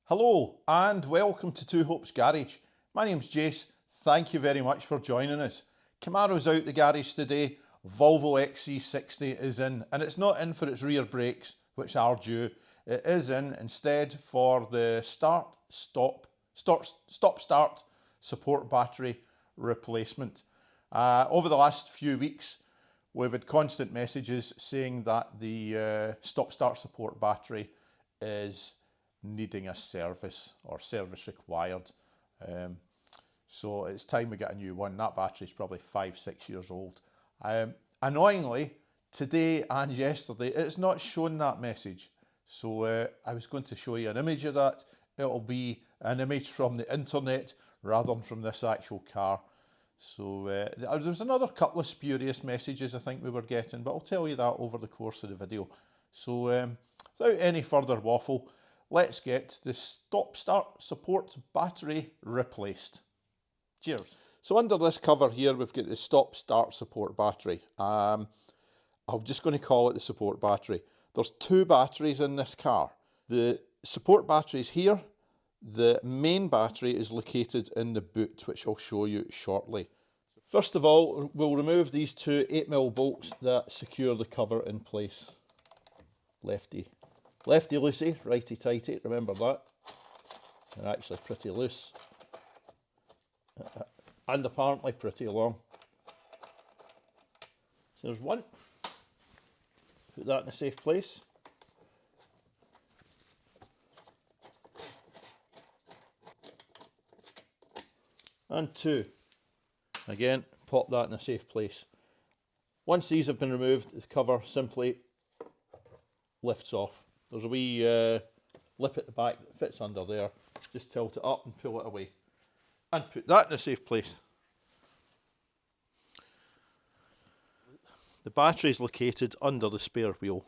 Hello and welcome to Two Hopes Garage. My name's Jace, thank you very much for joining us. Camaro's out the garage today, Volvo XC60 is in, and it's not in for its rear brakes, which are due. It is in instead for the start start support battery replacement. Over the last few weeks we've had constant messages saying that the stop start support battery is needing a service or service required. So it's time we get a new one. That battery's probably 5-6 years old. Annoyingly, today and yesterday, it's not shown that message. So I was going to show you an image of that. It'll be an image from the internet rather than from this actual car. So there's another couple of spurious messages I think we were getting, but I'll tell you that over the course of the video. So without any further waffle, let's get the stop start support battery replaced. Cheers. So under this cover here we've got the stop start support battery. I'm just going to call it the support battery. There's two batteries in this car. The support battery is here. The main battery is located in the boot, which I'll show you shortly. First of all, we'll remove these two 8mm bolts that secure the cover in place. Lefty loosey, righty tighty, remember that. They're actually pretty loose. And apparently pretty long. So there's one. Put that in a safe place. And two. Again, pop that in a safe place. Once these have been removed, the cover simply lifts off. There's a wee lip at the back that fits under there. Just tilt it up and pull it away. And put that in a safe place. The battery is located under the spare wheel.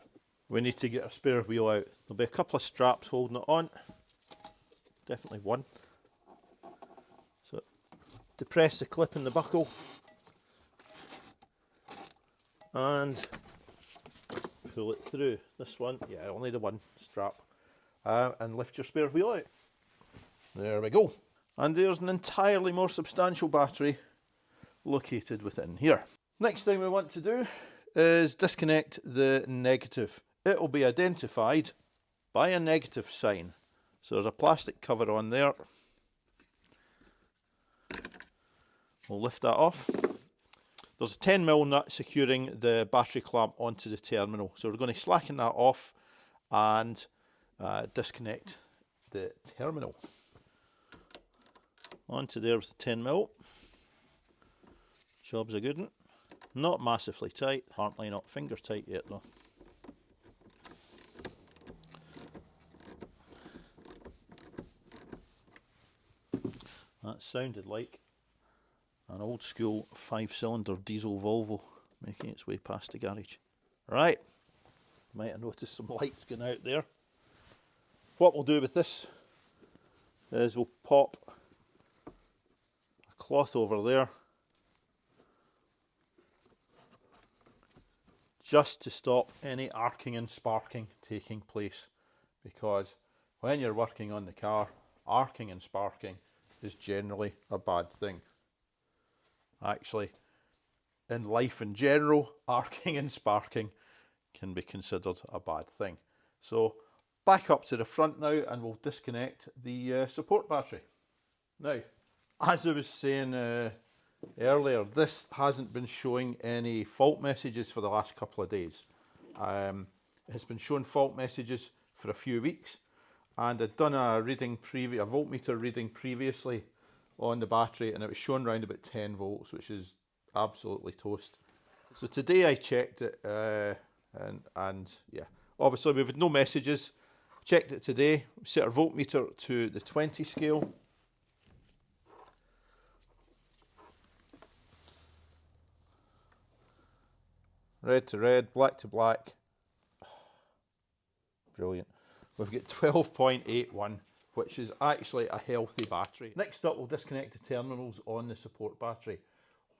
We need to get a spare wheel out. There'll be a couple of straps holding it on. Definitely one. So depress the clip in the buckle. And pull it through. This one, yeah, only the one strap. And lift your spare wheel out. There we go. And there's an entirely more substantial battery located within here. Next thing we want to do is disconnect the negative. It will be identified by a negative sign. So there's a plastic cover on there. We'll lift that off. There's a 10mm nut securing the battery clamp onto the terminal. So we're going to slacken that off and disconnect the terminal. Onto there with the 10mm. Job's a good one. Not massively tight, apparently not finger tight yet though. That sounded like an old school 5-cylinder diesel Volvo making its way past the garage. Right, might have noticed some lights going out there. What we'll do with this is we'll pop a cloth over there just to stop any arcing and sparking taking place, because when you're working on the car, arcing and sparking is generally a bad thing. Actually, in life in general, arcing and sparking can be considered a bad thing. So back up to the front now and we'll disconnect the support battery. Now, as I was saying earlier, this hasn't been showing any fault messages for the last couple of days. It's been showing fault messages for a few weeks, and I'd done a voltmeter reading previously on the battery, and it was showing around about 10 volts, which is absolutely toast. So today I checked it, and yeah, obviously we've had no messages. Checked it today, set our voltmeter to the 20 scale. Red to red, black to black. Brilliant. We've got 12.81, which is actually a healthy battery. Next up, we'll disconnect the terminals on the support battery.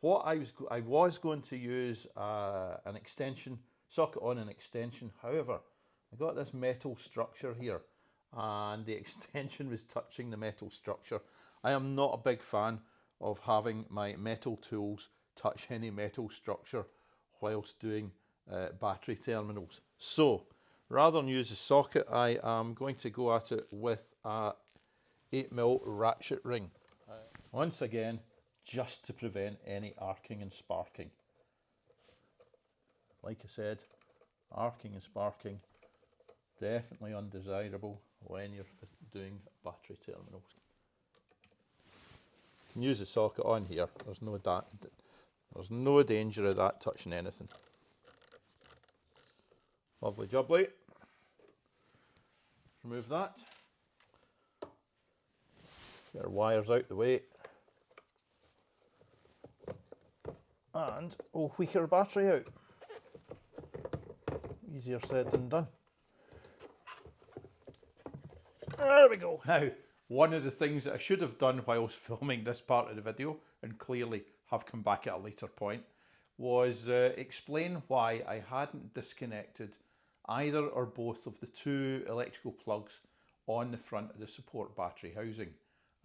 What I was going to use an extension, socket on an extension. However, I got this metal structure here, and the extension was touching the metal structure. I am not a big fan of having my metal tools touch any metal structure whilst doing battery terminals. So rather than use a socket, I am going to go at it with a 8mm ratchet ring. Once again, just to prevent any arcing and sparking. Like I said, arcing and sparking, definitely undesirable when you're doing battery terminals. You can use the socket on here, there's no danger of that touching anything. Lovely jubbly. Remove that. Get our wires out the way. And we'll tweak our battery out. Easier said than done. There we go. Now, one of the things that I should have done while I was filming this part of the video, and clearly have come back at a later point, was explain why I hadn't disconnected either or both of the two electrical plugs on the front of the support battery housing.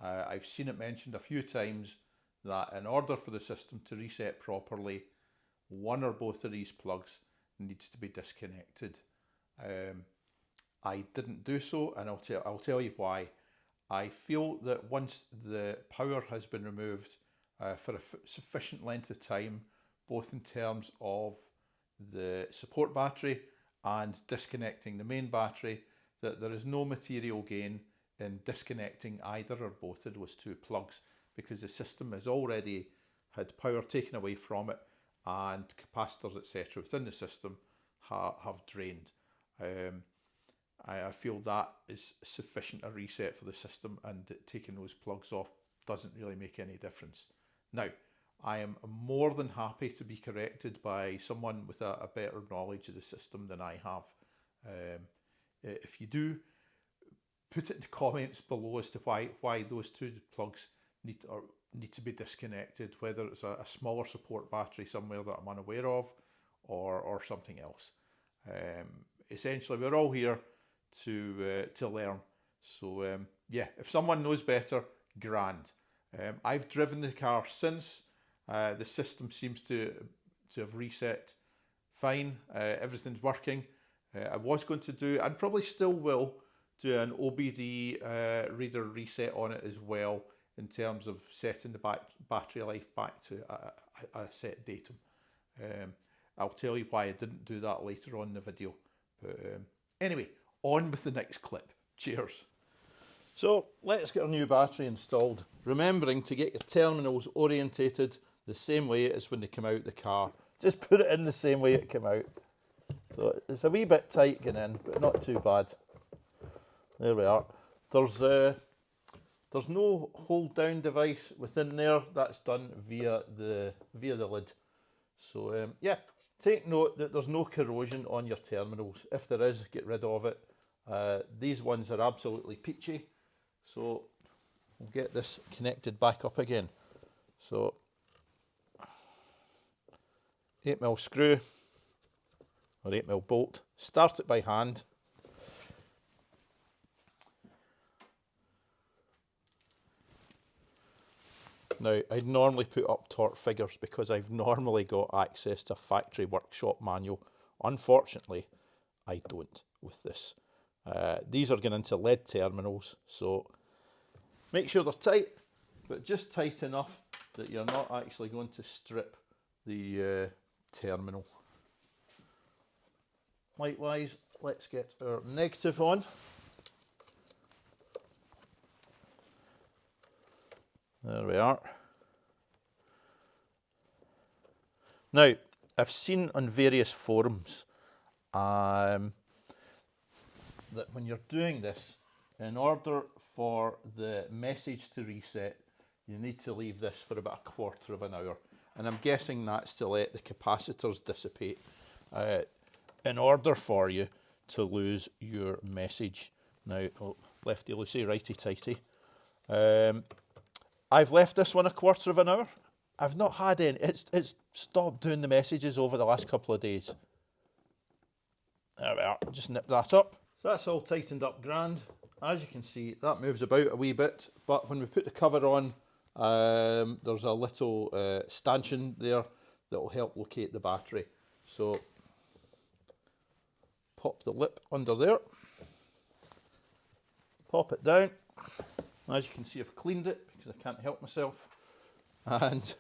I've seen it mentioned a few times that in order for the system to reset properly, one or both of these plugs needs to be disconnected. I didn't do so, and I'll tell you why. I feel that once the power has been removed for a sufficient length of time, both in terms of the support battery and disconnecting the main battery, that there is no material gain in disconnecting either or both of those two plugs, because the system has already had power taken away from it and capacitors etc. within the system have drained. I feel that is sufficient a reset for the system, and taking those plugs off doesn't really make any difference. Now, I am more than happy to be corrected by someone with a better knowledge of the system than I have. If you do, put it in the comments below as to why those two plugs need to be disconnected, whether it's a smaller support battery somewhere that I'm unaware of, or something else. Essentially, we're all here to learn. So yeah, if someone knows better, grand. I've driven the car since. The system seems to have reset fine. Everything's working. I was going to do, and probably still will, do an OBD reader reset on it as well, in terms of setting the battery life back to a set datum. I'll tell you why I didn't do that later on in the video. But anyway, on with the next clip. Cheers. So let's get our new battery installed, remembering to get your terminals orientated the same way as when they come out the car. Just put it in the same way it came out. So it's a wee bit tight getting in, but not too bad. There we are. There's no hold down device within there. That's done via the lid. So yeah, take note that there's no corrosion on your terminals. If there is, get rid of it. These ones are absolutely peachy. So we'll get this connected back up again. So 8mm screw or 8mm bolt. Start it by hand. Now, I'd normally put up torque figures because I've normally got access to a factory workshop manual. Unfortunately, I don't with this. These are going into lead terminals, so make sure they're tight, but just tight enough that you're not actually going to strip the terminal. Likewise, let's get our negative on. There we are. Now, I've seen on various forums that when you're doing this, in order for the message to reset, you need to leave this for about a quarter of an hour. And I'm guessing that's to let the capacitors dissipate in order for you to lose your message. Now, lefty loosey, righty tighty. I've left this one a quarter of an hour. I've not had any. It's stopped doing the messages over the last couple of days. There we are. Just nip that up. So that's all tightened up grand. as you can see, that moves about a wee bit, but when we put the cover on, there's a little stanchion there that will help locate the battery. So pop the lip under there, pop it down. As you can see, I've cleaned it because I can't help myself, and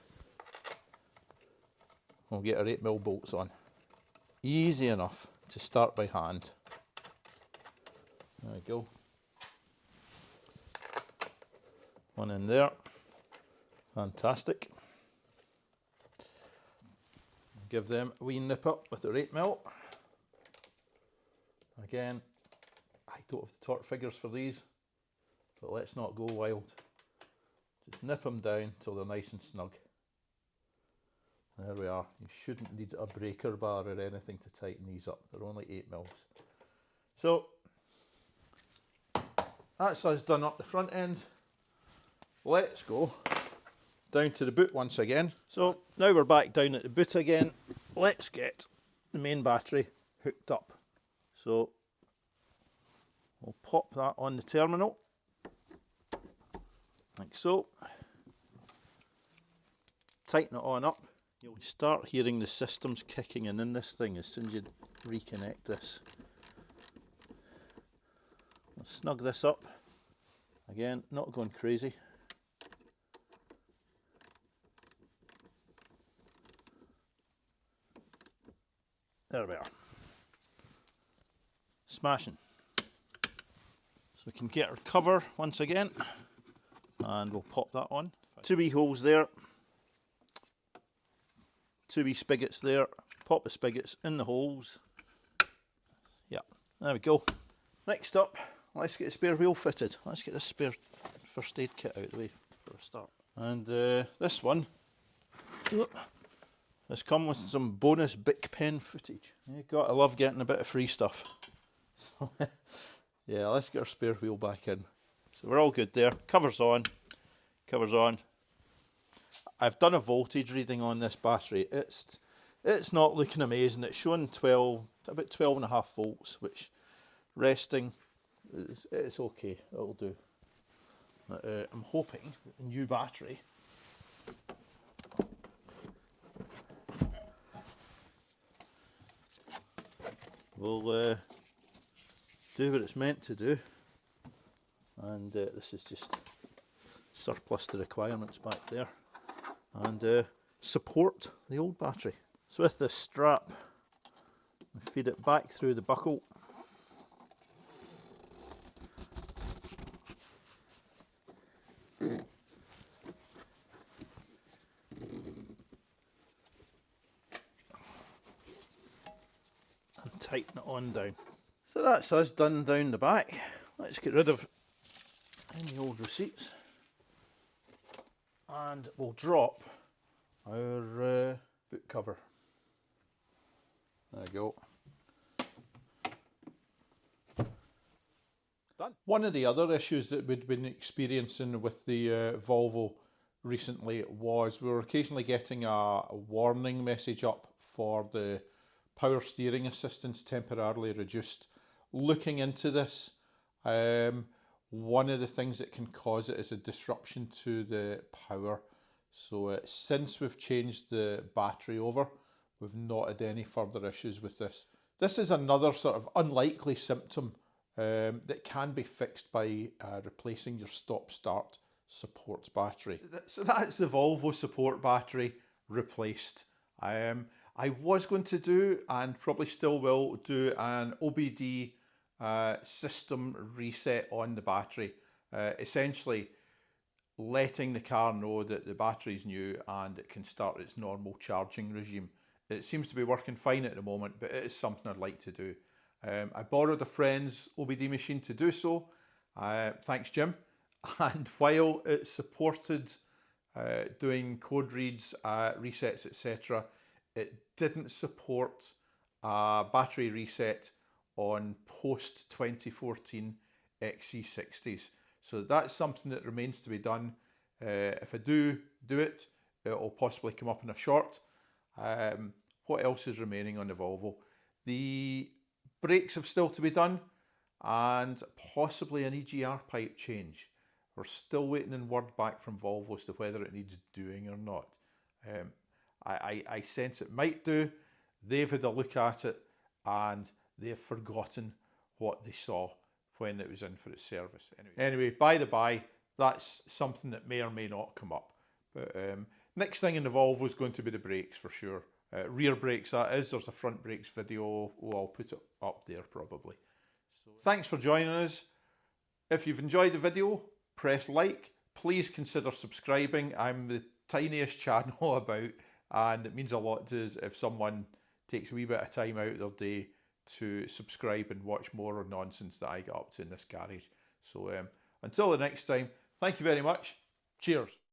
we'll get our 8mm bolts on. Easy enough to start by hand. There we go. One in there. Fantastic. Give them a wee nip up with their 8mm. Again, I don't have the torque figures for these, but let's not go wild. Just nip them down till they're nice and snug. There we are. You shouldn't need a breaker bar or anything to tighten these up. They're only 8mm. So that's us done up the front end. Let's go down to the boot once again. So now we're back down at the boot again. Let's get the main battery hooked up. So we'll pop that on the terminal, like so. Tighten it on up. You'll start hearing the systems kicking in this thing as soon as you reconnect this. I'll snug this up. Again, not going crazy. There we are. Smashing. So we can get our cover once again, and we'll pop that on. 2 wee holes there. 2 wee spigots there. Pop the spigots in the holes. Yeah, there we go. Next up, let's get the spare wheel fitted. Let's get this spare first aid kit out of the way for a start. And this one has come with some bonus Bic pen footage. You gotta love getting a bit of free stuff. So, yeah, let's get our spare wheel back in. So we're all good there. Cover's on. Cover's on. I've done a voltage reading on this battery. It's not looking amazing. It's showing about 12.5 volts, which resting it's okay. It'll do. I'm hoping that the new battery will do what it's meant to do, and this is just surplus to requirements back there, and support the old battery. So with this strap, I feed it back through the buckle. And tighten it on down. So that's us done down the back. Let's get rid of any old receipts, and we'll drop our boot cover. There we go. Done. One of the other issues that we'd been experiencing with the Volvo recently was we were occasionally getting a warning message up for the power steering assistance temporarily reduced. Looking into this, one of the things that can cause it is a disruption to the power. So since we've changed the battery over, we've not had any further issues with this. This is another sort of unlikely symptom that can be fixed by replacing your stop-start support battery. So that's the Volvo support battery replaced. I was going to do, and probably still will, do an OBD system reset on the battery. Essentially letting the car know that the battery's new and it can start its normal charging regime. It seems to be working fine at the moment, but it is something I'd like to do. I borrowed a friend's OBD machine to do so. Thanks, Jim. And while it supported doing code reads, resets, etc., it didn't support a battery reset on post 2014 XC60s. So that's something that remains to be done. If I do it, it'll possibly come up in a short. What else is remaining on the Volvo? The brakes have still to be done. and possibly an EGR pipe change. We're still waiting on word back from Volvo as to whether it needs doing or not. I sense it might do. They've had a look at it and they've forgotten what they saw when it was in for its service. Anyway, by the by, that's something that may or may not come up. But next thing in the Volvo is going to be the brakes for sure. Rear brakes, that is. There's a front brakes video. Oh, I'll put it up there probably. So, thanks for joining us. If you've enjoyed the video, press like. Please consider subscribing. I'm the tiniest channel about, and it means a lot to us if someone takes a wee bit of time out of their day to subscribe and watch more of nonsense that I get up to in this garage. So until the next time, thank you very much. Cheers.